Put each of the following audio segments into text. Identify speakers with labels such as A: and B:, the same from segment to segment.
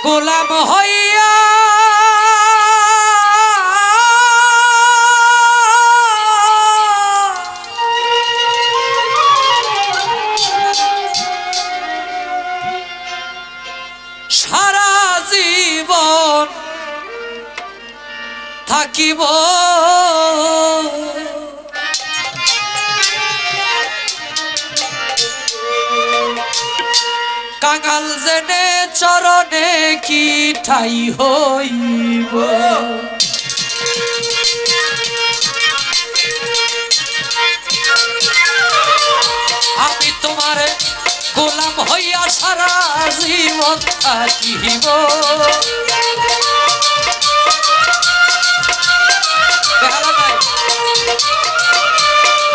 A: গোলাম হইয়া সারা জীবন থাকিব কাঙাল জেনে চরণে কি ঠাই হইব আমি তোমার গোলাম হইয়া সারা জীবন থাকিব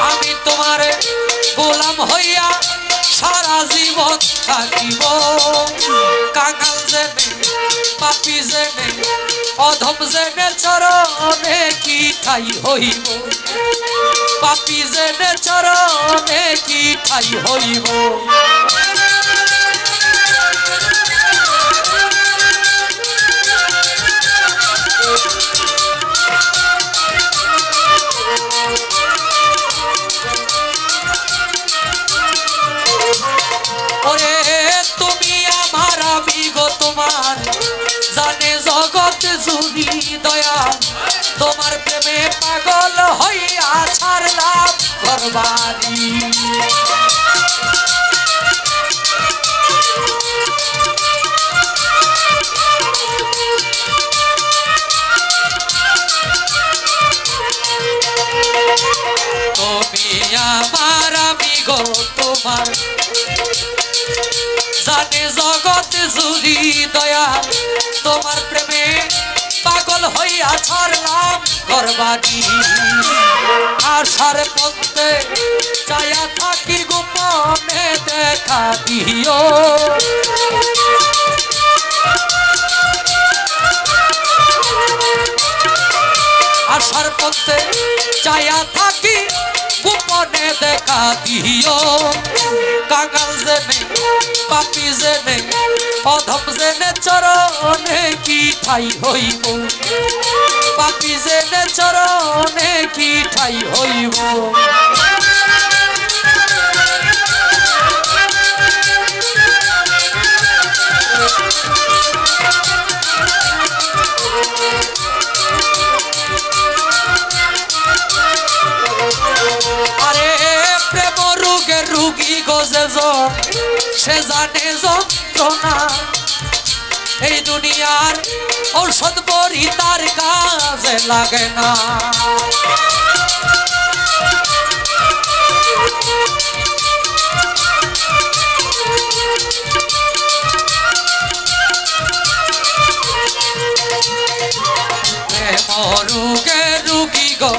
A: আমি তোমার গোলাম হইয়া সারা জীবন থাকিব কাঙাল জেনে পাপী জেনে অধম জেনে চরণে কি ঠাই হইব পাপী জেনে চরণে কি ঠাই হইব ওরে তুমি আমার আমি গো তোমার জানে জগৎ জুড়ি দয়া তোমার প্রেমে পাগল হইয়া ছাড়লাম ঘরবাড়ি তুমি আমার আমি গো তোমার জানে জগৎ জুড়ি দয়া তোমার প্রেমে পাগল হইয়া ছাড়লাম ঘরবাড়ি আশার পথে চায়া থাকি গোপনে দেখা দিও আশার পথে চায়া থাকি গোপনে দেখা দিও কাঙাল জেনে পাপী জেনে অধম জেনে চরণে কি ঠাই হইব পাপী জেনে চরণে কি ঠাই হইব আরে প্রেম রোগের রুগী গজে সে জানে যন্ত্রণা এই দুনিয়ার ঔষধ বড়ি তার কাজে লাগে না প্রেম রোগের রুগী গো